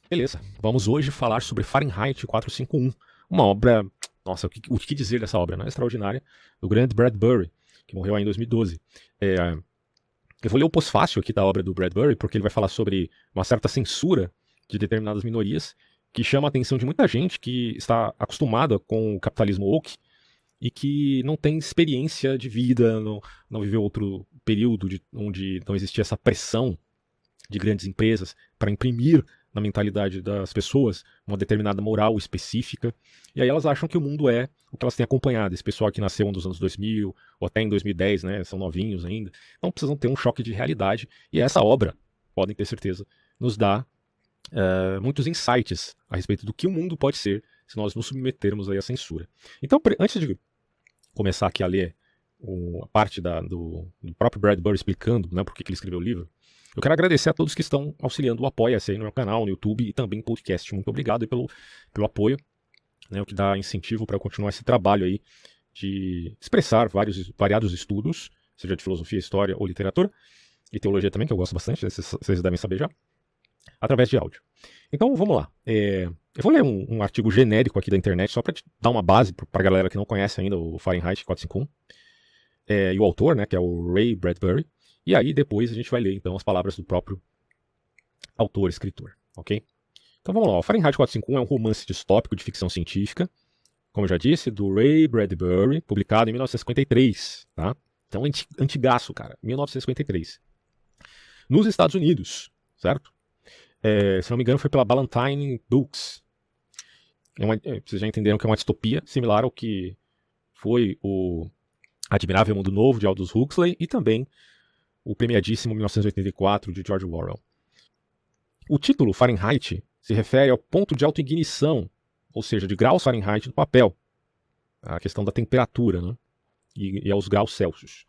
Beleza, vamos hoje falar sobre Fahrenheit 451, uma obra, nossa, o que dizer dessa obra, né? Extraordinária, do grande Bradbury, que morreu aí em 2012. Eu vou ler o pós-fácil aqui da obra do Bradbury, porque ele vai falar sobre uma certa censura de determinadas minorias, que chama a atenção de muita gente que está acostumada com o capitalismo woke e que não tem experiência de vida, não viveu outro período onde não existia essa pressão de grandes empresas para imprimir na mentalidade das pessoas uma determinada moral específica, e aí elas acham que o mundo é o que elas têm acompanhado. Esse pessoal que nasceu nos anos 2000 ou até em 2010, né, são novinhos ainda, não precisam ter um choque de realidade, e essa obra, podem ter certeza, nos dá muitos insights a respeito do que o mundo pode ser se nós nos submetermos aí à censura. Então, antes de começar aqui a ler a parte do próprio Bradbury explicando, né, por que ele escreveu o livro, eu quero agradecer a todos que estão auxiliando o Apoia-se aí no meu canal, no YouTube e também no podcast. Muito obrigado aí pelo apoio, né, o que dá incentivo para eu continuar esse trabalho aí de expressar variados estudos, seja de filosofia, história ou literatura, e teologia também, que eu gosto bastante, né, vocês devem saber já, através de áudio. Então vamos lá. Eu vou ler um artigo genérico aqui da internet, só para dar uma base para a galera que não conhece ainda o Fahrenheit 451, e o autor, né, que é o Ray Bradbury. E aí depois a gente vai ler então as palavras do próprio autor, escritor, ok? Então vamos lá, o Fahrenheit 451 é um romance distópico de ficção científica, como eu já disse, do Ray Bradbury, publicado em 1953, tá? Então antigaço, cara, 1953. Nos Estados Unidos, certo? Se não me engano foi pela Ballantine Books. Vocês já entenderam que é uma distopia similar ao que foi o Admirável Mundo Novo de Aldous Huxley e também o premiadíssimo 1984 de George Orwell. O título Fahrenheit se refere ao ponto de autoignição, ou seja, de graus Fahrenheit no papel, a questão da temperatura, né? e aos graus Celsius.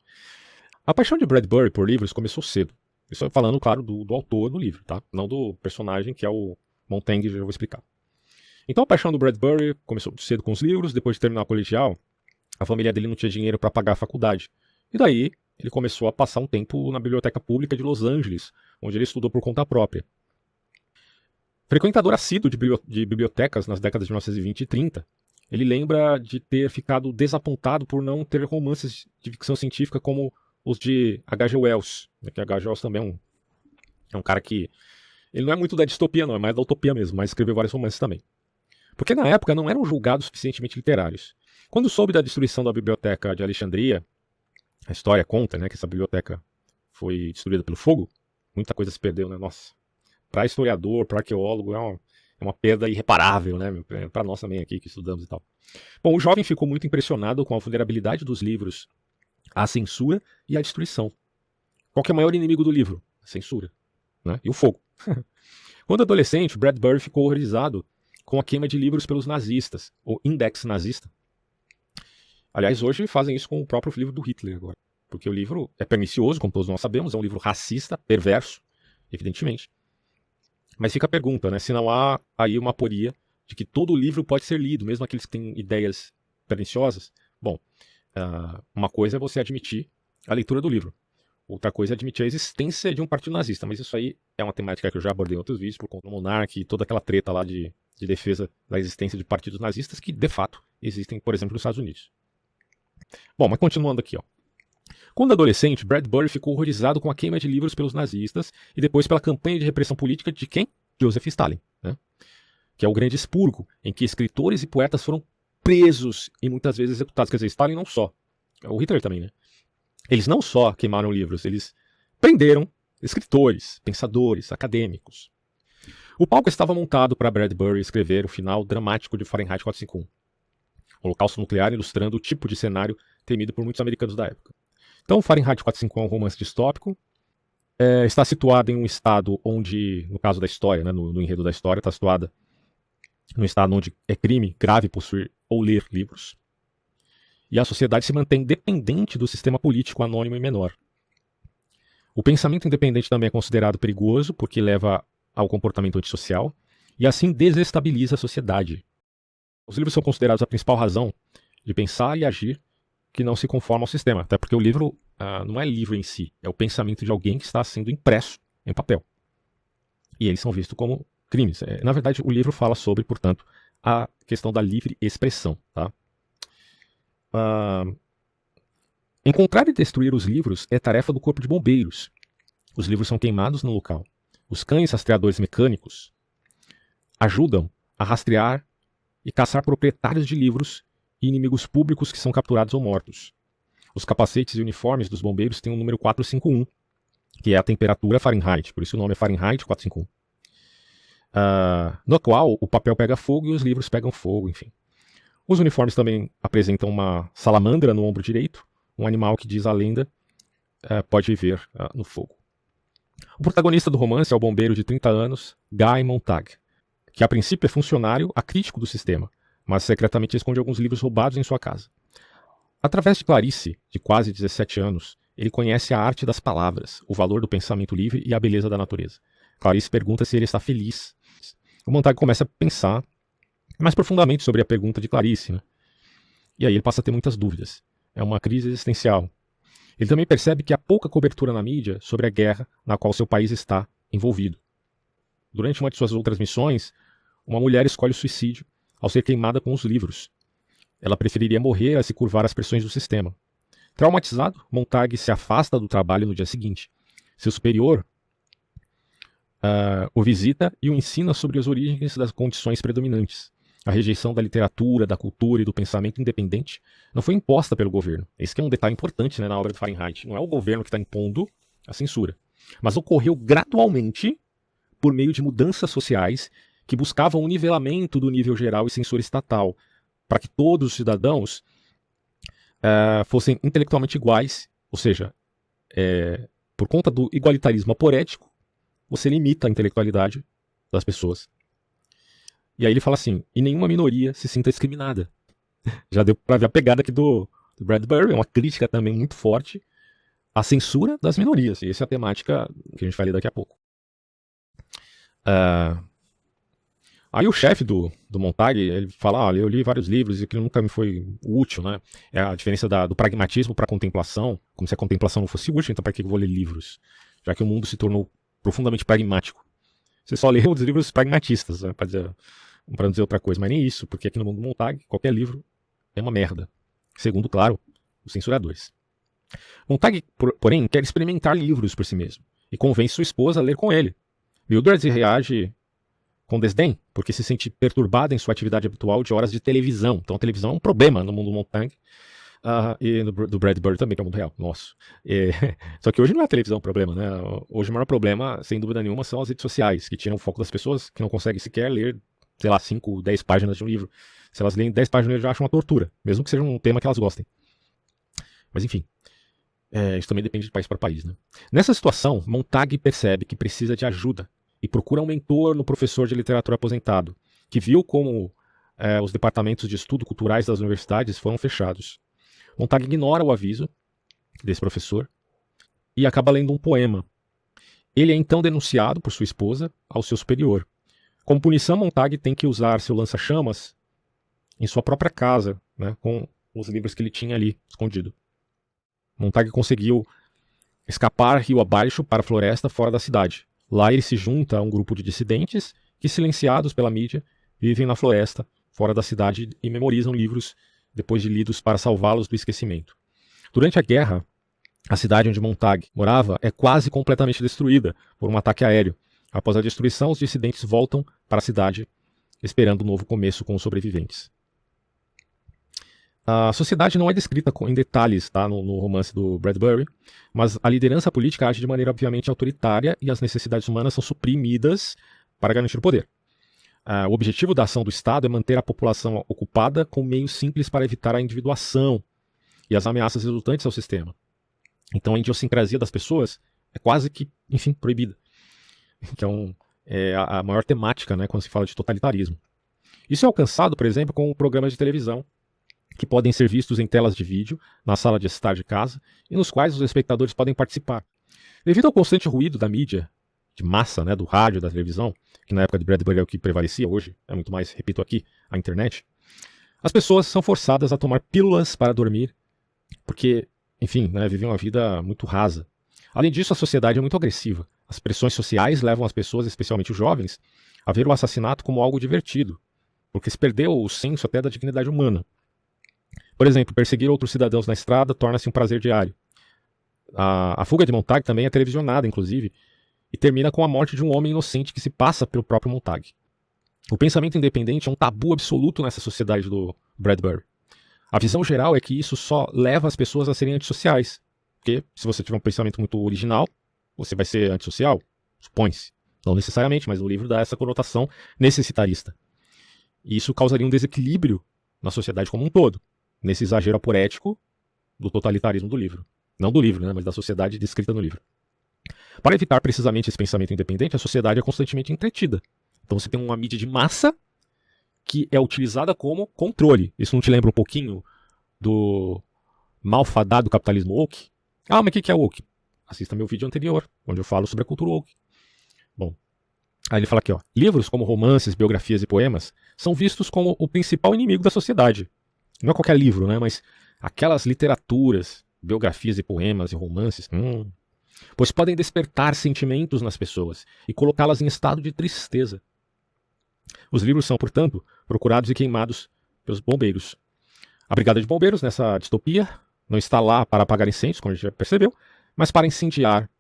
A paixão de Bradbury por livros começou cedo. Isso falando, claro, do autor do livro, tá? Não do personagem que é o Montaigne, já vou explicar. Então a paixão do Bradbury começou cedo com os livros. Depois de terminar o colegial, a família dele não tinha dinheiro para pagar a faculdade. E daí ele começou a passar um tempo na Biblioteca Pública de Los Angeles, onde ele estudou por conta própria. Frequentador assíduo de bibliotecas nas décadas de 1920 e 30, ele lembra de ter ficado desapontado por não ter romances de ficção científica como os de H.G. Wells. Que H.G. Wells também é um cara que... ele não é muito da distopia não, é mais da utopia mesmo, mas escreveu vários romances também. Porque na época não eram julgados suficientemente literários. Quando soube da destruição da Biblioteca de Alexandria, a história conta, né, que essa biblioteca foi destruída pelo fogo, muita coisa se perdeu, né? Nossa, para historiador, para arqueólogo, é uma perda irreparável, né? Para nós também aqui que estudamos e tal. Bom, o jovem ficou muito impressionado com a vulnerabilidade dos livros à censura e à destruição. Qual que é o maior inimigo do livro? A censura, né? E o fogo. Quando adolescente, Bradbury ficou horrorizado com a queima de livros pelos nazistas, o Index nazista. Aliás, hoje fazem isso com o próprio livro do Hitler agora. Porque o livro é pernicioso, como todos nós sabemos, é um livro racista, perverso, evidentemente. Mas fica a pergunta, né? Se não há aí uma aporia de que todo livro pode ser lido, mesmo aqueles que têm ideias perniciosas. Bom, uma coisa é você admitir a leitura do livro. Outra coisa é admitir a existência de um partido nazista. Mas isso aí é uma temática que eu já abordei em outros vídeos, por conta do Monark e toda aquela treta lá de defesa da existência de partidos nazistas que, de fato, existem, por exemplo, nos Estados Unidos. Bom, mas continuando aqui, ó. Quando adolescente, Bradbury ficou horrorizado com a queima de livros pelos nazistas e depois pela campanha de repressão política de quem? Joseph Stalin, né? Que é o grande expurgo, em que escritores e poetas foram presos e muitas vezes executados. Quer dizer, Stalin não só, o Hitler também, né? Eles não só queimaram livros, eles prenderam escritores, pensadores, acadêmicos. O palco estava montado para Bradbury escrever o final dramático de Fahrenheit 451. O holocausto nuclear ilustrando o tipo de cenário temido por muitos americanos da época. Então, Fahrenheit 451 é um romance distópico, está situado em um estado onde, no caso da história, né, no enredo da história, está situada num estado onde é crime grave possuir ou ler livros. E a sociedade se mantém dependente do sistema político anônimo e menor. O pensamento independente também é considerado perigoso porque leva ao comportamento antissocial e assim desestabiliza a sociedade. Os livros são considerados a principal razão de pensar e agir que não se conforma ao sistema. Até porque o livro não é livro em si, é o pensamento de alguém que está sendo impresso em papel. E eles são vistos como crimes. Na verdade, o livro fala sobre, portanto, a questão da livre expressão. Tá? Encontrar e destruir os livros é tarefa do corpo de bombeiros. Os livros são queimados no local. Os cães rastreadores mecânicos ajudam a rastrear e caçar proprietários de livros e inimigos públicos que são capturados ou mortos. Os capacetes e uniformes dos bombeiros têm o número 451, que é a temperatura Fahrenheit, por isso o nome é Fahrenheit 451. No qual o papel pega fogo e os livros pegam fogo, enfim. Os uniformes também apresentam uma salamandra no ombro direito, um animal que, diz a lenda, pode viver no fogo. O protagonista do romance é o bombeiro de 30 anos, Guy Montag, que a princípio é funcionário acrítico do sistema, mas secretamente esconde alguns livros roubados em sua casa. Através de Clarice, de quase 17 anos, ele conhece a arte das palavras, o valor do pensamento livre e a beleza da natureza. Clarice pergunta se ele está feliz. O Montag começa a pensar mais profundamente sobre a pergunta de Clarice, né? E aí ele passa a ter muitas dúvidas. É uma crise existencial. Ele também percebe que há pouca cobertura na mídia sobre a guerra na qual seu país está envolvido. Durante uma de suas outras missões, uma mulher escolhe o suicídio ao ser queimada com os livros. Ela preferiria morrer a se curvar às pressões do sistema. Traumatizado, Montag se afasta do trabalho no dia seguinte. Seu superior o visita e o ensina sobre as origens das condições predominantes. A rejeição da literatura, da cultura e do pensamento independente não foi imposta pelo governo. Esse que é um detalhe importante, né, na obra do Fahrenheit. Não é o governo que está impondo a censura, mas ocorreu gradualmente por meio de mudanças sociais que buscavam um nivelamento do nível geral e censura estatal, para que todos os cidadãos fossem intelectualmente iguais, ou seja, por conta do igualitarismo aporético, você limita a intelectualidade das pessoas. E aí ele fala assim, e nenhuma minoria se sinta discriminada. Já deu para ver a pegada aqui do Bradbury, é uma crítica também muito forte à censura das minorias. E essa é a temática que a gente vai ler daqui a pouco. Aí o chefe do Montag, ele fala, olha, eu li vários livros e aquilo nunca me foi útil, né? É a diferença do pragmatismo para a contemplação, como se a contemplação não fosse útil, então para que eu vou ler livros? Já que o mundo se tornou profundamente pragmático. Você só lê os livros pragmatistas, né? Para não dizer outra coisa, mas nem isso, porque aqui no mundo do Montag, qualquer livro é uma merda. Segundo, claro, os censuradores. Montag, porém, quer experimentar livros por si mesmo e convence sua esposa a ler com ele. Mildred reage com desdém, porque se sente perturbada em sua atividade habitual de horas de televisão. Então a televisão é um problema no mundo do Montag e do Bradbury também, que é o mundo real, nosso. Só que hoje não é a televisão o problema, né? Hoje o maior problema, sem dúvida nenhuma, são as redes sociais, que tiram o foco das pessoas, que não conseguem sequer ler, sei lá, 5, 10 páginas de um livro. Se elas leem 10 páginas, eles já acham uma tortura, mesmo que seja um tema que elas gostem. Mas enfim, isso também depende de país para país, né? Nessa situação, Montag percebe que precisa de ajuda e procura um mentor no professor de literatura aposentado, que viu como os departamentos de estudo culturais das universidades foram fechados. Montag ignora o aviso desse professor e acaba lendo um poema. Ele é então denunciado por sua esposa ao seu superior. Como punição, Montag tem que usar seu lança-chamas em sua própria casa, né, com os livros que ele tinha ali escondido. Montag conseguiu escapar rio abaixo para a floresta fora da cidade. Lá ele se junta a um grupo de dissidentes que, silenciados pela mídia, vivem na floresta, fora da cidade, e memorizam livros depois de lidos para salvá-los do esquecimento. Durante a guerra, a cidade onde Montag morava é quase completamente destruída por um ataque aéreo. Após a destruição, os dissidentes voltam para a cidade, esperando um novo começo com os sobreviventes. A sociedade não é descrita em detalhes, tá, no romance do Bradbury, mas a liderança política age de maneira obviamente autoritária e as necessidades humanas são suprimidas para garantir o poder. O objetivo da ação do Estado é manter a população ocupada com meios simples para evitar a individuação e as ameaças resultantes ao sistema. Então a idiosincrasia das pessoas é quase que, enfim, proibida. Então é a maior temática, né, quando se fala de totalitarismo. Isso é alcançado, por exemplo, com programas de televisão que podem ser vistos em telas de vídeo, na sala de estar de casa, e nos quais os espectadores podem participar. Devido ao constante ruído da mídia, de massa, né, do rádio, da televisão, que na época de Bradbury é o que prevalecia, hoje é muito mais, repito aqui, a internet, as pessoas são forçadas a tomar pílulas para dormir porque, enfim, né, vivem uma vida muito rasa. Além disso, a sociedade é muito agressiva. As pressões sociais levam as pessoas, especialmente os jovens, a ver o assassinato como algo divertido, porque se perdeu o senso até da dignidade humana. Por exemplo, perseguir outros cidadãos na estrada torna-se um prazer diário. A fuga de Montag também é televisionada, inclusive, e termina com a morte de um homem inocente que se passa pelo próprio Montag. O pensamento independente é um tabu absoluto nessa sociedade do Bradbury. A visão geral é que isso só leva as pessoas a serem antissociais. Porque se você tiver um pensamento muito original, você vai ser antissocial, supõe-se. Não necessariamente, mas o livro dá essa conotação necessitarista. E isso causaria um desequilíbrio na sociedade como um todo, nesse exagero aporético do totalitarismo do livro. Não do livro, né, mas da sociedade descrita no livro. Para evitar precisamente esse pensamento independente, a sociedade é constantemente entretida. Então você tem uma mídia de massa que é utilizada como controle. Isso não te lembra um pouquinho do malfadado capitalismo woke? Ah, mas o que é woke? Assista meu vídeo anterior, onde eu falo sobre a cultura woke. Bom, aí ele fala aqui, ó, livros como romances, biografias e poemas são vistos como o principal inimigo da sociedade. Não é qualquer livro, né, mas aquelas literaturas, biografias e poemas e romances, pois podem despertar sentimentos nas pessoas e colocá-las em estado de tristeza. Os livros são, portanto, procurados e queimados pelos bombeiros. A brigada de bombeiros, nessa distopia, não está lá para apagar incêndios, como a gente já percebeu, mas para incendiar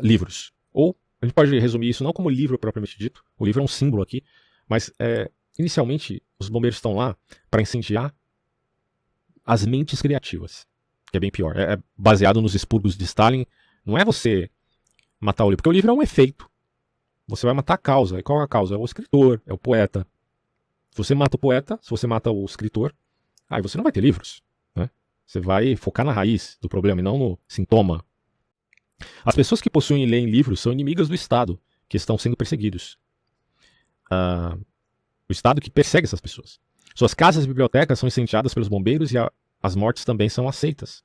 livros. Ou, a gente pode resumir isso não como livro propriamente dito, o livro é um símbolo aqui, mas inicialmente os bombeiros estão lá para incendiar as mentes criativas, que é bem pior. É baseado nos expurgos de Stalin. Não é você matar o livro, porque o livro é um efeito. Você vai matar a causa. E qual é a causa? É o escritor, é o poeta. Se você mata o poeta, se você mata o escritor, aí você não vai ter livros. Né? Você vai focar na raiz do problema e não no sintoma. As pessoas que possuem e leem livros são inimigas do Estado, que estão sendo perseguidos. O Estado que persegue essas pessoas. Suas casas e bibliotecas são incendiadas pelos bombeiros e as mortes também são aceitas.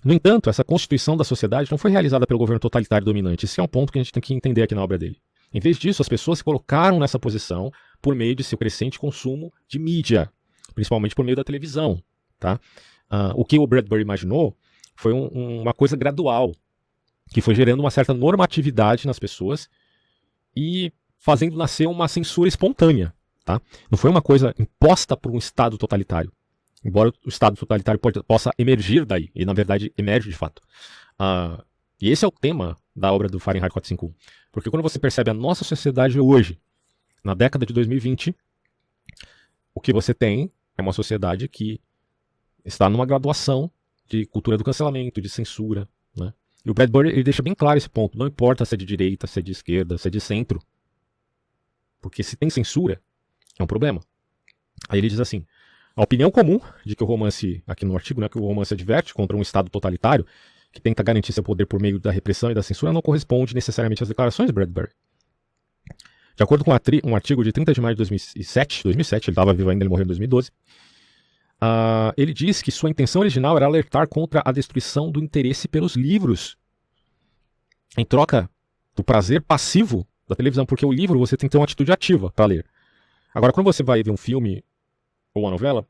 No entanto, essa constituição da sociedade não foi realizada pelo governo totalitário dominante. Esse é um ponto que a gente tem que entender aqui na obra dele. Em vez disso, as pessoas se colocaram nessa posição por meio de seu crescente consumo de mídia, principalmente por meio da televisão. Tá? O que o Bradbury imaginou foi uma coisa gradual, que foi gerando uma certa normatividade nas pessoas e fazendo nascer uma censura espontânea. Tá? Não foi uma coisa imposta por um Estado totalitário. Embora o Estado totalitário possa emergir daí, e na verdade emerge de fato. E esse é o tema da obra do Fahrenheit 451. Porque quando você percebe a nossa sociedade hoje, na década de 2020, o que você tem é uma sociedade que está numa graduação de cultura do cancelamento, de censura. Né? E o Bradbury ele deixa bem claro esse ponto. Não importa se é de direita, se é de esquerda, se é de centro. Porque se tem censura, é um problema. Aí ele diz assim: a opinião comum de que o romance, aqui no artigo, né, que o romance adverte contra um Estado totalitário que tenta garantir seu poder por meio da repressão e da censura não corresponde necessariamente às declarações de Bradbury. De acordo com um artigo de 30 de maio de 2007, ele estava vivo ainda, ele morreu em 2012, ele diz que sua intenção original era alertar contra a destruição do interesse pelos livros, em troca do prazer passivo da televisão, porque o livro você tem que ter uma atitude ativa para ler. Agora, quando você vai ver um filme ou uma novela,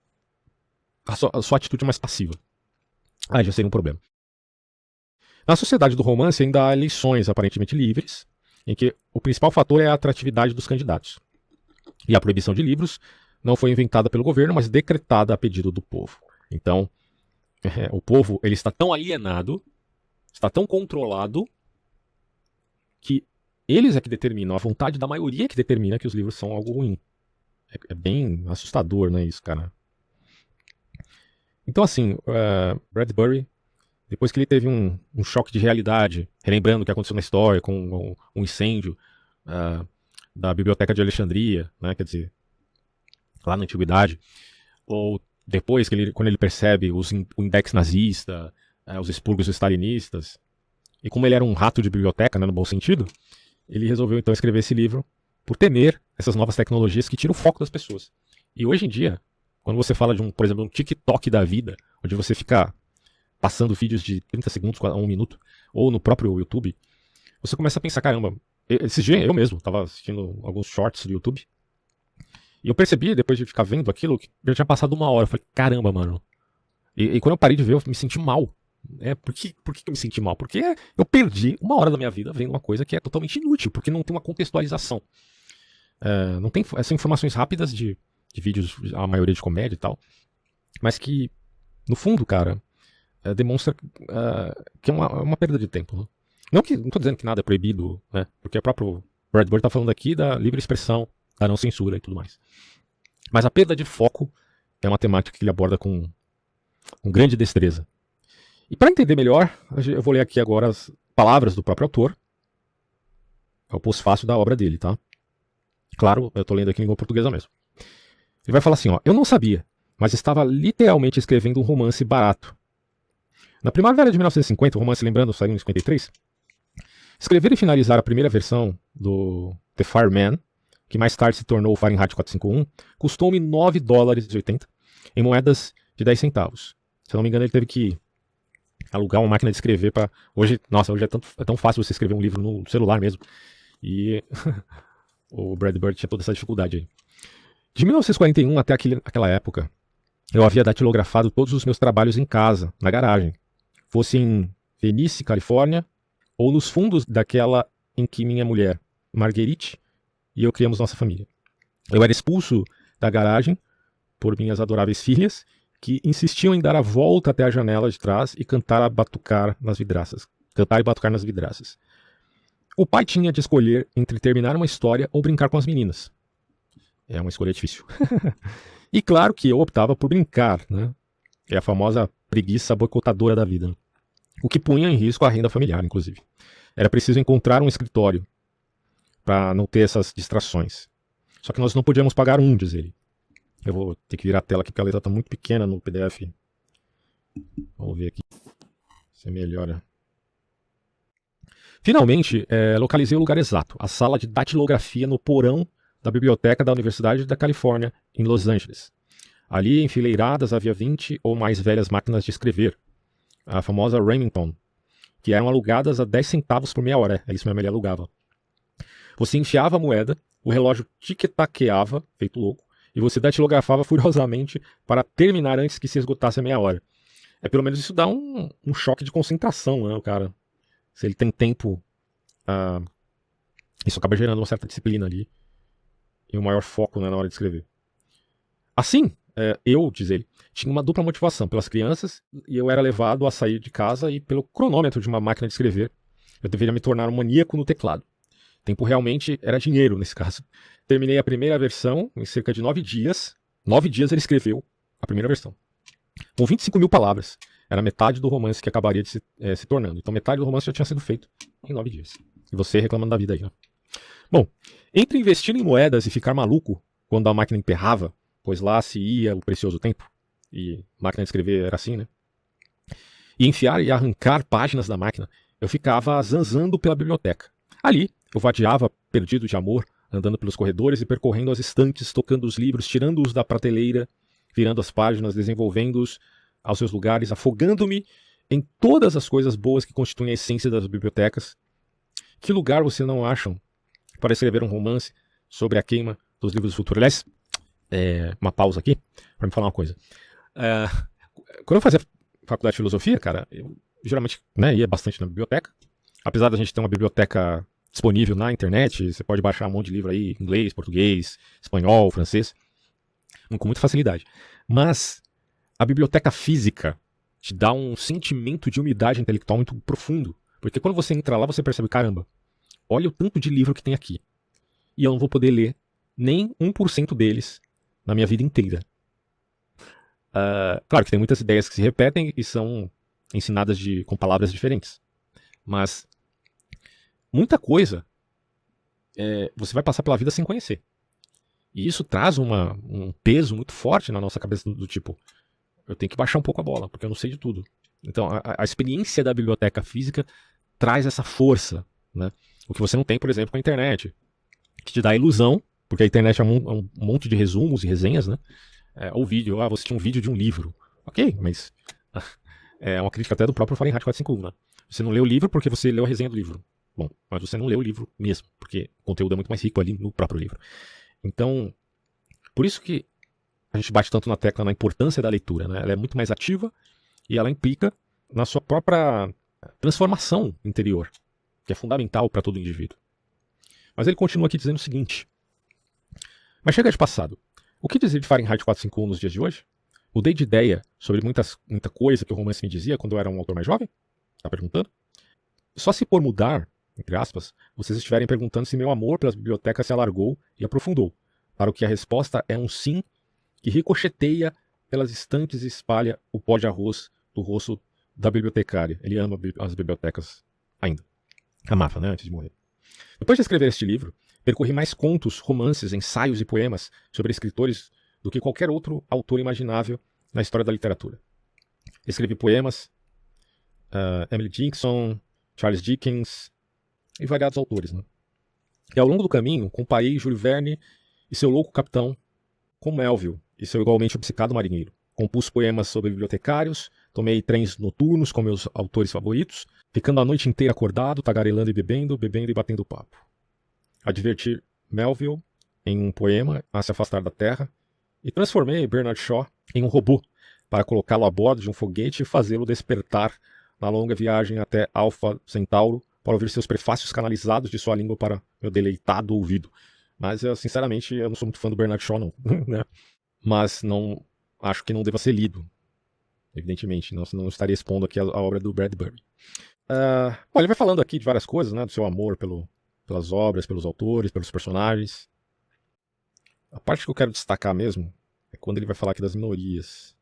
a sua atitude é mais passiva. Aí já seria um problema. Na sociedade do romance ainda há eleições aparentemente livres, em que o principal fator é a atratividade dos candidatos. E a proibição de livros não foi inventada pelo governo, mas decretada a pedido do povo. Então, o povo ele está tão alienado, está tão controlado, que eles é que determinam, a vontade da maioria é que determina que os livros são algo ruim. É bem assustador, né, isso, cara? Então, assim, Bradbury, depois que ele teve um choque de realidade, relembrando o que aconteceu na história com um incêndio da Biblioteca de Alexandria, né, quer dizer, lá na Antiguidade, ou depois, quando ele percebe o index nazista, os expurgos stalinistas, e como ele era um rato de biblioteca, né, no bom sentido, ele resolveu então escrever esse livro por temer essas novas tecnologias que tiram o foco das pessoas. E hoje em dia, quando você fala de por exemplo, um TikTok da vida, onde você fica passando vídeos de 30 segundos a 1 minuto, ou no próprio YouTube, você começa a pensar, caramba, esse dia eu mesmo estava assistindo alguns shorts do YouTube, e eu percebi, depois de ficar vendo aquilo, que já tinha passado 1 hora. Eu falei, caramba, mano, E quando eu parei de ver, eu me senti mal. Por que eu me senti mal? Porque eu perdi 1 hora da minha vida vendo uma coisa que é totalmente inútil, porque não tem uma contextualização. Não tem essas informações rápidas de vídeos, a maioria de comédia e tal, mas que, no fundo, cara, demonstra que é uma perda de tempo. Né? Não tô dizendo que nada é proibido, né? Porque o próprio Brad Bird tá falando aqui da livre expressão, da não censura e tudo mais. Mas a perda de foco é uma temática que ele aborda com grande destreza. E para entender melhor, eu vou ler aqui agora as palavras do próprio autor. É o pós-fácil da obra dele, tá? Claro, eu tô lendo aqui em língua portuguesa mesmo. Ele vai falar assim, ó. Eu não sabia, mas estava literalmente escrevendo um romance barato. Na primavera de 1950, o romance, lembrando, saiu em 53, escrever e finalizar a primeira versão do The Fireman, que mais tarde se tornou o Fahrenheit 451, custou-me $9,80 em moedas de 10 centavos. Se eu não me engano, ele teve que alugar uma máquina de escrever para... Hoje é tão fácil você escrever um livro no celular mesmo. E o Brad Bird tinha toda essa dificuldade aí. De 1941 até aquela época, eu havia datilografado todos os meus trabalhos em casa, na garagem. Fosse em Venice, Califórnia, ou nos fundos daquela em que minha mulher, Marguerite, e eu criamos nossa família. Eu era expulso da garagem por minhas adoráveis filhas, que insistiam em dar a volta até a janela de trás e cantar e batucar nas vidraças. O pai tinha de escolher entre terminar uma história ou brincar com as meninas. É uma escolha difícil. E claro que eu optava por brincar, né? É a famosa preguiça boicotadora da vida. O que punha em risco a renda familiar, inclusive. Era preciso encontrar um escritório para não ter essas distrações. Só que nós não podíamos pagar um, diz ele. Eu vou ter que virar a tela aqui porque a letra está muito pequena no PDF. Vamos ver aqui se melhora. Finalmente, localizei o lugar exato. A sala de datilografia no porão da biblioteca da Universidade da Califórnia, em Los Angeles. Ali, enfileiradas, havia 20 ou mais velhas máquinas de escrever. A famosa Remington, que eram alugadas a 10 centavos por meia hora. É isso mesmo, ele alugava. Você enfiava a moeda, o relógio tic-taqueava, feito louco, e você datilografava furiosamente para terminar antes que se esgotasse a meia hora. Pelo menos isso dá um choque de concentração, né, o cara? Se ele tem tempo, isso acaba gerando uma certa disciplina ali e um maior foco, né, na hora de escrever. Assim, diz ele, tinha uma dupla motivação pelas crianças e eu era levado a sair de casa e pelo cronômetro de uma máquina de escrever. Eu deveria me tornar um maníaco no teclado. Tempo realmente era dinheiro nesse caso. Terminei a primeira versão em cerca de 9 dias. 9 dias ele escreveu a primeira versão. Com 25 mil palavras. Era metade do romance que acabaria de se tornando. Então metade do romance já tinha sido feito em 9 dias. E você reclamando da vida aí, né? Bom, entre investir em moedas e ficar maluco quando a máquina emperrava, pois lá se ia o precioso tempo, e máquina de escrever era assim, né? E enfiar e arrancar páginas da máquina, eu ficava zanzando pela biblioteca. Ali, eu vadiava perdido de amor, andando pelos corredores e percorrendo as estantes, tocando os livros, tirando-os da prateleira, virando as páginas, desenvolvendo-os aos seus lugares, afogando-me em todas as coisas boas que constituem a essência das bibliotecas. Que lugar você não acham para escrever um romance sobre a queima dos livros do futuro? Aliás, uma pausa aqui para me falar uma coisa. Quando eu fazia faculdade de filosofia, cara, eu geralmente ia bastante na biblioteca. Apesar da gente ter uma biblioteca disponível na internet, você pode baixar um monte de livro aí, inglês, português, espanhol, francês, com muita facilidade. Mas a biblioteca física te dá um sentimento de umidade intelectual muito profundo. Porque quando você entra lá, você percebe, caramba, olha o tanto de livro que tem aqui. E eu não vou poder ler nem 1% deles na minha vida inteira. Claro que tem muitas ideias que se repetem e são ensinadas com palavras diferentes. Mas muita coisa você vai passar pela vida sem conhecer. E isso traz um peso muito forte na nossa cabeça do tipo, eu tenho que baixar um pouco a bola, porque eu não sei de tudo. Então a experiência da biblioteca física traz essa força, né? O que você não tem, por exemplo, com a internet, que te dá a ilusão, porque a internet é um monte de resumos e resenhas, né? Ou vídeo, você tinha um vídeo de um livro. Ok, mas é uma crítica até do próprio Fahrenheit 451, né? Você não leu o livro porque você leu a resenha do livro. Bom, mas você não leu o livro mesmo, porque o conteúdo é muito mais rico ali no próprio livro. Então, por isso que a gente bate tanto na tecla na importância da leitura, né? Ela é muito mais ativa e ela implica na sua própria transformação interior, que é fundamental para todo indivíduo. Mas ele continua aqui dizendo o seguinte: mas chega de passado. O que dizer de Fahrenheit 451 nos dias de hoje? Mudei de ideia sobre muita coisa que o romance me dizia quando eu era um autor mais jovem? Está perguntando? Só se por mudar, entre aspas, vocês estiverem perguntando se meu amor pelas bibliotecas se alargou e aprofundou, para o que a resposta é um sim que ricocheteia pelas estantes e espalha o pó de arroz do rosto da bibliotecária. Ele ama as bibliotecas ainda. Amava, né, antes de morrer. Depois de escrever este livro, percorri mais contos, romances, ensaios e poemas sobre escritores do que qualquer outro autor imaginável na história da literatura. Escrevi poemas, Emily Dickinson, Charles Dickens e variados autores. Né? E ao longo do caminho, comparei Júlio Verne e seu louco capitão com Melville e seu igualmente obcecado marinheiro. Compus poemas sobre bibliotecários, tomei trens noturnos com meus autores favoritos, ficando a noite inteira acordado, tagarelando e bebendo, bebendo e batendo papo. Adverti Melville em um poema a se afastar da terra e transformei Bernard Shaw em um robô para colocá-lo a bordo de um foguete e fazê-lo despertar na longa viagem até Alpha Centauro para ouvir seus prefácios canalizados de sua língua para meu deleitado ouvido. Mas, sinceramente, eu não sou muito fã do Bernard Shaw, não. Né? Mas não acho que não deva ser lido. Evidentemente, não estaria expondo aqui a obra do Bradbury. Bom, ele vai falando aqui de várias coisas, né? Do seu amor pelas obras, pelos autores, pelos personagens. A parte que eu quero destacar mesmo é quando ele vai falar aqui das minorias.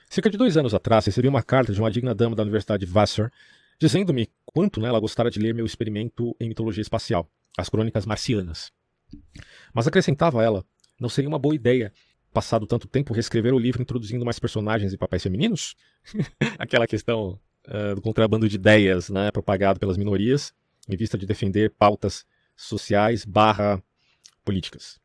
Cerca de 2 anos atrás, recebi uma carta de uma digna dama da Universidade de Vassar, dizendo-me quanto ela gostara de ler meu experimento em mitologia espacial, as Crônicas Marcianas. Mas acrescentava ela, não seria uma boa ideia, passado tanto tempo, reescrever o livro introduzindo mais personagens e papéis femininos? Aquela questão do contrabando de ideias, né, propagado pelas minorias, em vista de defender pautas sociais / políticas.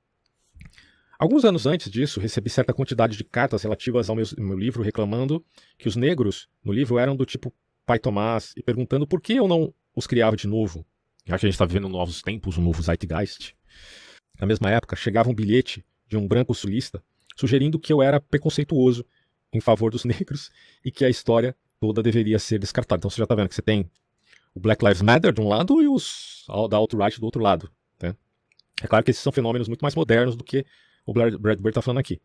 Alguns anos antes disso, recebi certa quantidade de cartas relativas ao meu livro reclamando que os negros no livro eram do tipo Pai Tomás e perguntando por que eu não os criava de novo, já que a gente está vivendo novos tempos, um novo Zeitgeist. Na mesma época, chegava um bilhete de um branco sulista sugerindo que eu era preconceituoso em favor dos negros e que a história toda deveria ser descartada. Então você já está vendo que você tem o Black Lives Matter de um lado e os da alt-right do outro lado. Né? É claro que esses são fenômenos muito mais modernos do que o Bradbury está falando aqui.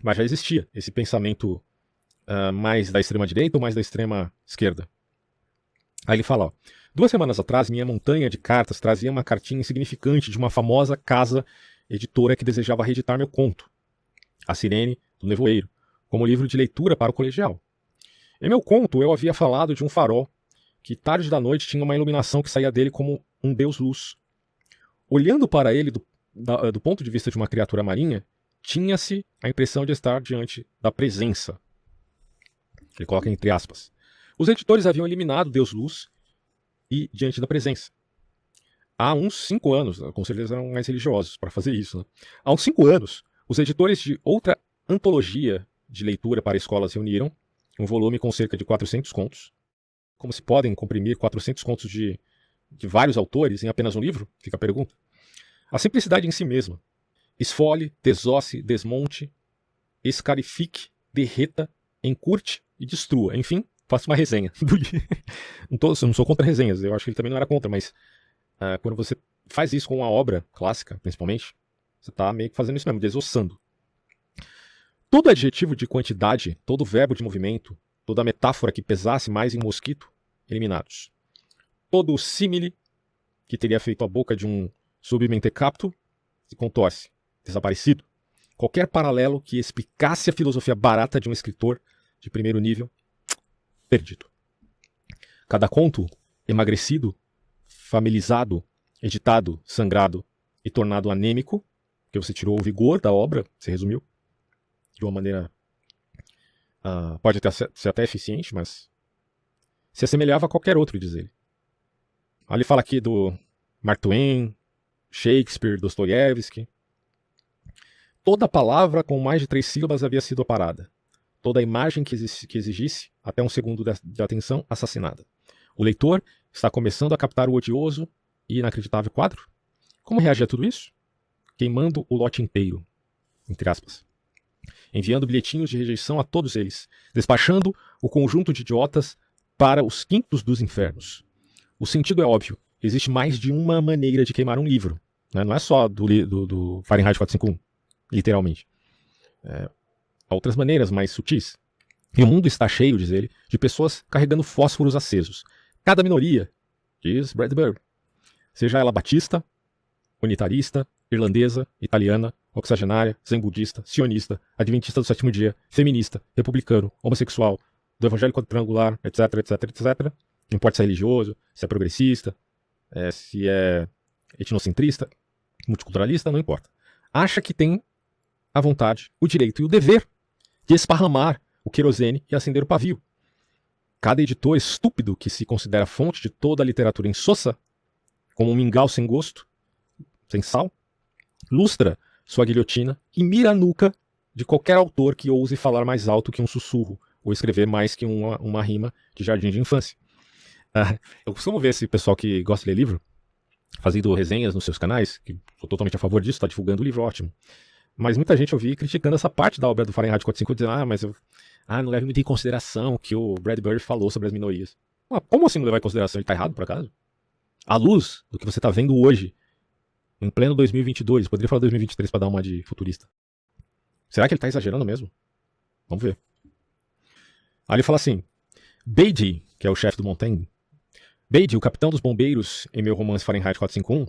Mas já existia esse pensamento mais da extrema-direita ou mais da extrema-esquerda. Aí ele fala, 2 semanas atrás, minha montanha de cartas trazia uma cartinha insignificante de uma famosa casa editora que desejava reeditar meu conto, A Sirene do Nevoeiro, como livro de leitura para o colegial. Em meu conto, eu havia falado de um farol que, tarde da noite, tinha uma iluminação que saía dele como um deus-luz. Olhando para ele do ponto de vista de uma criatura marinha, tinha-se a impressão de estar diante da presença. Ele coloca entre aspas. Os editores haviam eliminado Deus-Luz e diante da presença. Há uns 5 anos, com certeza eram mais religiosos para fazer isso. Né? Há uns 5 anos, os editores de outra antologia de leitura para escolas reuniram um volume com cerca de 400 contos. Como se podem comprimir 400 contos de vários autores em apenas um livro? Fica a pergunta. A simplicidade em si mesma. Esfole, desosse, desmonte, escarifique, derreta, encurte e destrua. Enfim, faça uma resenha. Eu não sou contra resenhas, eu acho que ele também não era contra, mas quando você faz isso com uma obra clássica, principalmente, você está meio que fazendo isso mesmo, desossando. Todo adjetivo de quantidade, todo verbo de movimento, toda metáfora que pesasse mais em mosquito, eliminados. Todo o símile que teria feito a boca de um submentecapto se contorce, desaparecido. Qualquer paralelo que explicasse a filosofia barata de um escritor de primeiro nível, perdido. Cada conto emagrecido, familizado, editado, sangrado e tornado anêmico, porque você tirou o vigor da obra, você resumiu, de uma maneira pode ser até eficiente, mas se assemelhava a qualquer outro, diz ele. Ele fala aqui do Mark Twain, Shakespeare, Dostoiévski. Toda palavra com mais de 3 sílabas havia sido aparada. Toda imagem que exigisse até um segundo de atenção, assassinada. O leitor está começando a captar o odioso e inacreditável quadro? Como reagir a tudo isso? Queimando o lote inteiro. entre aspas, enviando bilhetinhos de rejeição a todos eles, despachando o conjunto de idiotas para os quintos dos infernos. O sentido é óbvio, existe mais de uma maneira de queimar um livro, né? Não é só do Fahrenheit 451, literalmente. Há outras maneiras mais sutis. E o mundo está cheio, diz ele, de pessoas carregando fósforos acesos. Cada minoria, diz Bradbury, seja ela batista, unitarista, irlandesa, italiana, oxagenária, zen budista, sionista, adventista do sétimo dia, feminista, republicano, homossexual, do evangélico quadrangular, etc, etc, etc. Não importa se é religioso, se é progressista, se é etnocentrista, multiculturalista, não importa. Acha que tem a vontade, o direito e o dever de esparramar o querosene e acender o pavio. Cada editor estúpido que se considera fonte de toda a literatura insossa, como um mingau sem gosto, sem sal, lustra sua guilhotina e mira a nuca de qualquer autor que ouse falar mais alto que um sussurro ou escrever mais que uma rima de jardim de infância. Eu costumo ver esse pessoal que gosta de ler livro fazendo resenhas nos seus canais, que sou totalmente a favor disso, está divulgando o livro, ótimo. Mas muita gente eu vi criticando essa parte da obra do Fahrenheit 451, dizendo, não leve muito em consideração o que o Bradbury falou sobre as minorias. Como assim não levar em consideração? Ele está errado, por acaso? À luz do que você está vendo hoje, em pleno 2022, poderia falar 2023 para dar uma de futurista. Será que ele está exagerando mesmo? Vamos ver. Aí ele fala assim, Beatty, que é o chefe do Montaigne, Beatty, o capitão dos bombeiros em meu romance Fahrenheit 451,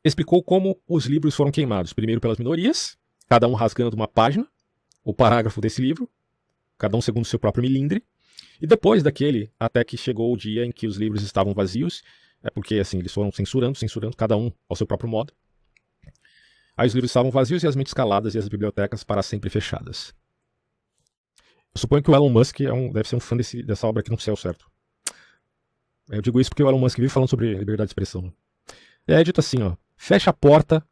explicou como os livros foram queimados. Primeiro pelas minorias, cada um rasgando uma página, o parágrafo desse livro, cada um segundo seu próprio milindre, e depois daquele, até que chegou o dia em que os livros estavam vazios, porque assim, eles foram censurando, cada um ao seu próprio modo. Aí os livros estavam vazios e as mentes caladas e as bibliotecas para sempre fechadas. Eu suponho que o Elon Musk deve ser um fã dessa obra aqui no céu, certo? Eu digo isso porque o Elon Musk vive falando sobre liberdade de expressão. E é dito assim, fecha a porta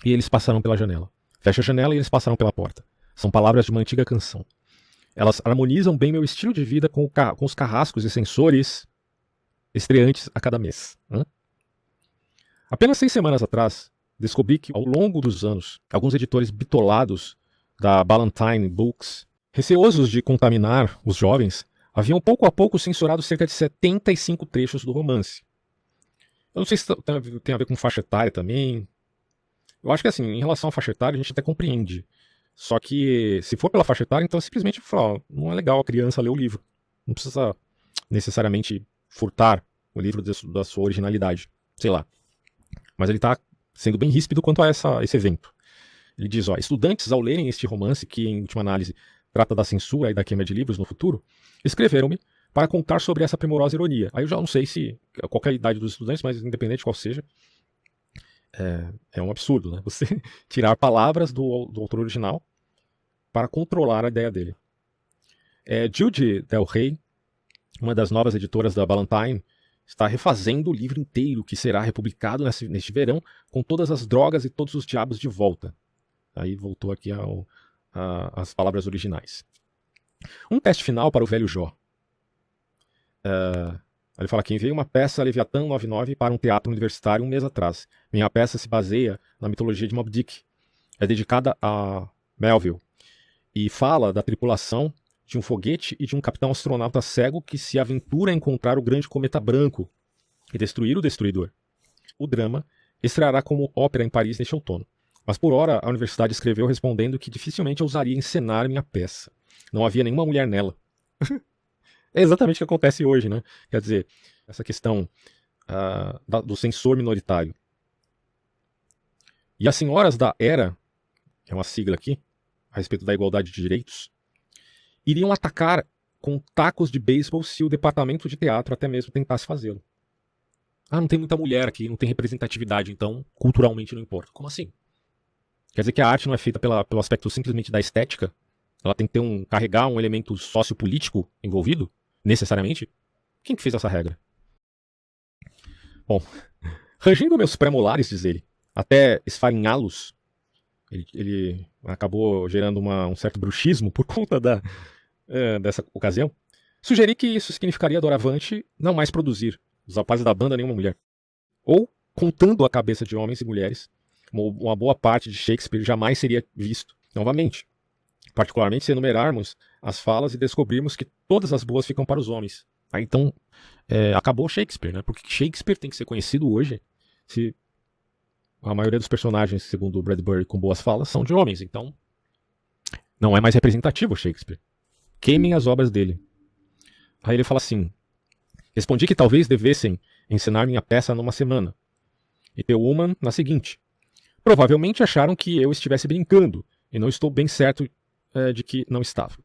e eles passaram pela janela. Fecha a janela e eles passaram pela porta. São palavras de uma antiga canção. Elas harmonizam bem meu estilo de vida com os carrascos e censores estreantes a cada mês. Apenas 6 semanas atrás, descobri que ao longo dos anos, alguns editores bitolados da Ballantine Books, receosos de contaminar os jovens, haviam pouco a pouco censurado cerca de 75 trechos do romance. Eu não sei se tem a ver com faixa etária também. Eu acho que assim, em relação à faixa etária, a gente até compreende. Só que, se for pela faixa etária, então simplesmente fala, não é legal a criança ler o livro. Não precisa necessariamente furtar o livro da sua originalidade. Sei lá. Mas ele está sendo bem ríspido quanto a esse evento. Ele diz, estudantes, ao lerem este romance, que em última análise trata da censura e da queima de livros no futuro, escreveram-me para contar sobre essa primorosa ironia. Aí eu já não sei se qual é a idade dos estudantes, mas independente de qual seja, é um absurdo, né? Você tirar palavras do autor original para controlar a ideia dele. Judy Del Rey, uma das novas editoras da Ballantine, está refazendo o livro inteiro que será republicado neste verão com todas as drogas e todos os diabos de volta. Aí voltou aqui as palavras originais. Um teste final para o velho Jó. Ele fala que enviei uma peça Leviatã 99 para um teatro universitário um mês atrás. Minha peça se baseia na mitologia de Moby Dick. É dedicada a Melville e fala da tripulação de um foguete e de um capitão astronauta cego que se aventura a encontrar o grande cometa branco e destruir o destruidor. O drama estreará como ópera em Paris neste outono. Mas por hora a universidade escreveu respondendo que dificilmente ousaria encenar minha peça. Não havia nenhuma mulher nela. É exatamente o que acontece hoje, né? Quer dizer, essa questão do censor minoritário. E as senhoras da ERA, que é uma sigla aqui, a respeito da igualdade de direitos, iriam atacar com tacos de beisebol se o departamento de teatro até mesmo tentasse fazê-lo. Não tem muita mulher aqui, não tem representatividade, então culturalmente não importa. Como assim? Quer dizer que a arte não é feita pelo aspecto simplesmente da estética? Ela tem que carregar um elemento sociopolítico envolvido? Necessariamente? Quem que fez essa regra? Bom, rangendo meus pré-molares, diz ele, até esfarinhá-los, ele acabou gerando um certo bruxismo por conta dessa ocasião. Sugeri que isso significaria doravante não mais produzir, os rapazes da banda, nenhuma mulher. Ou, contando a cabeça de homens e mulheres, uma boa parte de Shakespeare jamais seria visto novamente. Particularmente se enumerarmos as falas e descobrirmos que todas as boas ficam para os homens. Aí, então, acabou Shakespeare, né? Porque Shakespeare tem que ser conhecido hoje se a maioria dos personagens, segundo o Bradbury, com boas falas, são de homens. Então, não é mais representativo Shakespeare. Queimem as obras dele. Aí ele fala assim: respondi que talvez devessem ensinar minha peça numa semana, e The Woman na seguinte. Provavelmente acharam que eu estivesse brincando, e não estou bem certo de que não estava.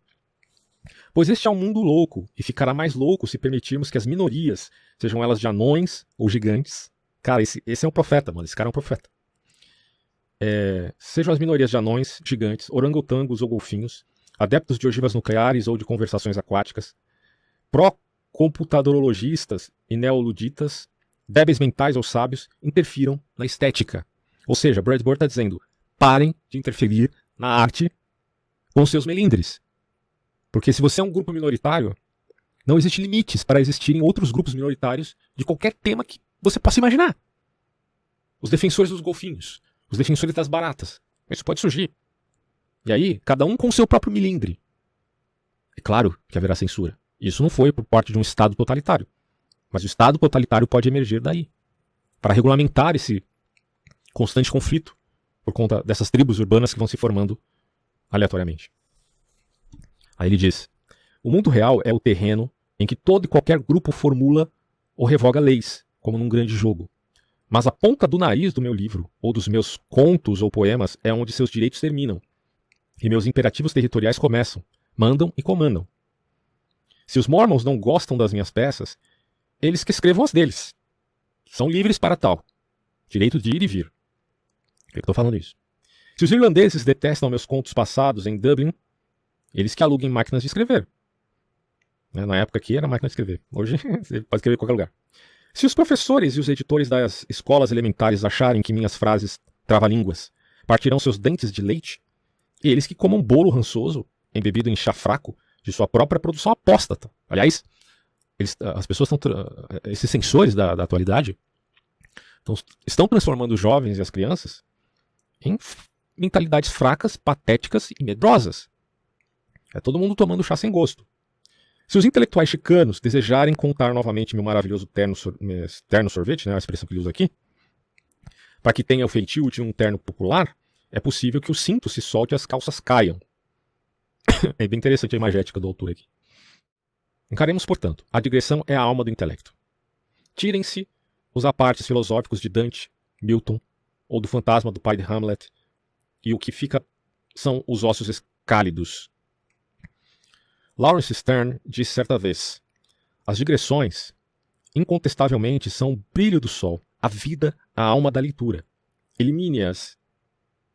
Pois este é um mundo louco, e ficará mais louco se permitirmos que as minorias, sejam elas de anões ou gigantes... Cara, esse é um profeta, mano. Esse cara é um profeta. Sejam as minorias de anões, gigantes, orangotangos ou golfinhos, adeptos de ogivas nucleares ou de conversações aquáticas, pró-computadorologistas e neoluditas, débeis mentais ou sábios, interfiram na estética. Ou seja, Bradbury está dizendo, parem de interferir na arte com seus melindres. Porque se você é um grupo minoritário, não existe limites para existirem outros grupos minoritários de qualquer tema que você possa imaginar. Os defensores dos golfinhos, os defensores das baratas. Isso pode surgir. E aí, cada um com o seu próprio milindre. É claro que haverá censura. Isso não foi por parte de um Estado totalitário. Mas o Estado totalitário pode emergir daí, para regulamentar esse constante conflito por conta dessas tribos urbanas que vão se formando aleatoriamente. Aí ele diz: o mundo real é o terreno em que todo e qualquer grupo formula ou revoga leis, como num grande jogo. Mas a ponta do nariz do meu livro, ou dos meus contos ou poemas, é onde seus direitos terminam. E meus imperativos territoriais começam, mandam e comandam. Se os Mormons não gostam das minhas peças, eles que escrevam as deles. São livres para tal. Direito de ir e vir. Por que eu estou falando isso? Se os irlandeses detestam meus contos passados em Dublin, eles que aluguem máquinas de escrever. Na época aqui era máquina de escrever. Hoje você pode escrever em qualquer lugar. Se os professores e os editores das escolas elementares acharem que minhas frases trava-línguas partirão seus dentes de leite, eles que comam bolo rançoso, embebido em chá fraco, de sua própria produção apóstata. Aliás, as pessoas esses censores da atualidade estão transformando os jovens e as crianças em mentalidades fracas, patéticas e medrosas. É todo mundo tomando chá sem gosto. Se os intelectuais chicanos desejarem contar novamente meu maravilhoso terno sorvete, a expressão que ele usa aqui, para que tenha o feitio de um terno popular, é possível que o cinto se solte e as calças caiam. É bem interessante a imagética do autor aqui. Encaremos, portanto, a digressão é a alma do intelecto. Tirem-se os apartes filosóficos de Dante, Milton, ou do fantasma do pai de Hamlet, e o que fica são os ossos escálidos. Lawrence Stern disse certa vez: as digressões, incontestavelmente, são o brilho do sol, a vida, a alma da leitura. Elimine-as,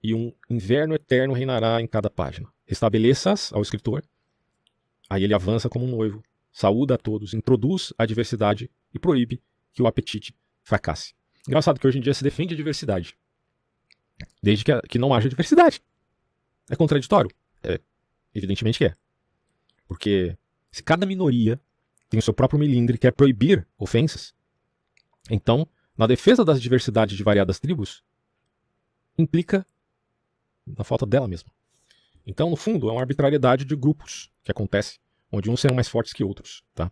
e um inverno eterno reinará em cada página. Restabeleça-as ao escritor, aí ele avança como um noivo, saúda a todos, introduz a diversidade e proíbe que o apetite fracasse. Engraçado que hoje em dia se defende a diversidade, desde que não haja diversidade. É contraditório? Evidentemente que é. Porque se cada minoria tem o seu próprio milindre e quer proibir ofensas, então, na defesa das diversidades de variadas tribos, implica na falta dela mesma. Então, no fundo, é uma arbitrariedade de grupos que acontece, onde uns serão mais fortes que outros. Tá?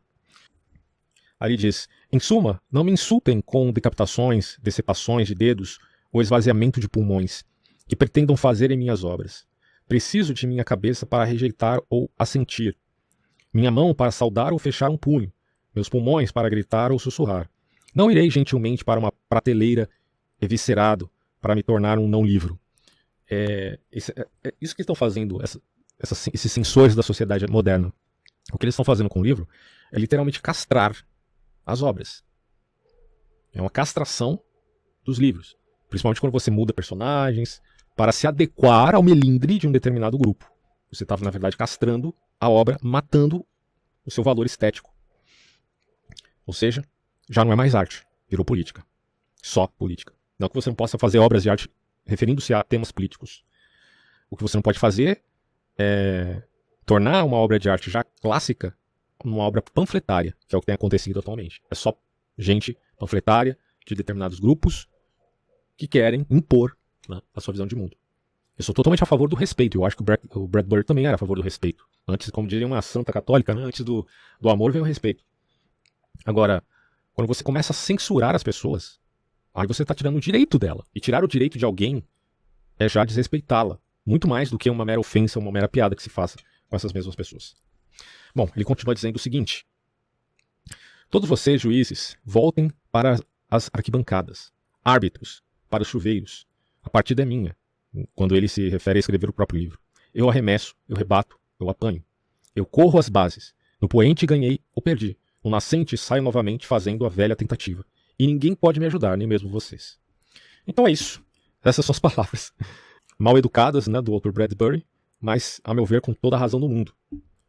Aí ele diz: em suma, não me insultem com decapitações, decepações de dedos ou esvaziamento de pulmões, que pretendam fazer em minhas obras. Preciso de minha cabeça para rejeitar ou assentir, minha mão para saudar ou fechar um punho, meus pulmões para gritar ou sussurrar. Não irei gentilmente para uma prateleira eviscerado para me tornar um não-livro. Isso que estão fazendo esses censores da sociedade moderna. O que eles estão fazendo com o livro é literalmente castrar as obras. É uma castração dos livros. Principalmente quando você muda personagens para se adequar ao melindre de um determinado grupo. Você estava, na verdade, castrando a obra, matando o seu valor estético. Ou seja, já não é mais arte, virou política. Só política. Não que você não possa fazer obras de arte referindo-se a temas políticos. O que você não pode fazer é tornar uma obra de arte já clássica uma obra panfletária, que é o que tem acontecido atualmente. É só gente panfletária de determinados grupos que querem impor né, da sua visão de mundo. Eu sou totalmente a favor do respeito. Eu acho que o Bradbury também era a favor do respeito. Antes, como diria uma santa católica, né, antes do amor vem o respeito. Agora, quando você começa a censurar as pessoas, aí você está tirando o direito dela. E tirar o direito de alguém é já desrespeitá-la. Muito mais do que uma mera ofensa, uma mera piada que se faça com essas mesmas pessoas. Bom, ele continua dizendo o seguinte: todos vocês, juízes, voltem para as arquibancadas. Árbitros, para os chuveiros. A partida é minha, quando ele se refere a escrever o próprio livro. Eu arremesso, eu rebato, eu apanho. Eu corro as bases. No poente ganhei ou perdi. No nascente saio novamente fazendo a velha tentativa. E ninguém pode me ajudar, nem mesmo vocês. Então é isso. Essas são as palavras mal educadas, né, do autor Bradbury, mas, a meu ver, com toda a razão do mundo.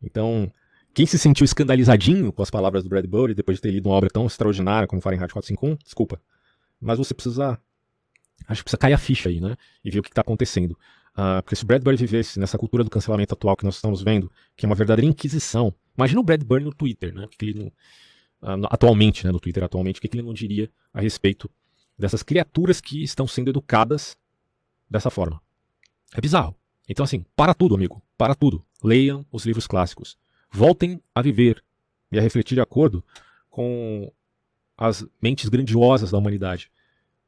Então, quem se sentiu escandalizadinho com as palavras do Bradbury, depois de ter lido uma obra tão extraordinária como Fahrenheit 451, desculpa. Mas você precisa, acho que precisa cair a ficha aí, né, e ver o que está acontecendo. Porque se o Bradbury vivesse nessa cultura do cancelamento atual que nós estamos vendo, que é uma verdadeira inquisição, imagina o Bradbury no Twitter, né, que ele não, atualmente, né, no Twitter atualmente, o que ele não diria a respeito dessas criaturas que estão sendo educadas dessa forma. É bizarro. Então assim, para tudo, amigo, para tudo. Leiam os livros clássicos. Voltem a viver e a refletir de acordo com as mentes grandiosas da humanidade.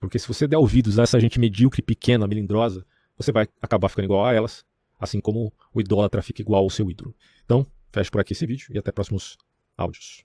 Porque se você der ouvidos a essa gente medíocre, pequena, melindrosa, você vai acabar ficando igual a elas, assim como o idólatra fica igual ao seu ídolo. Então, fecho por aqui esse vídeo e até próximos áudios.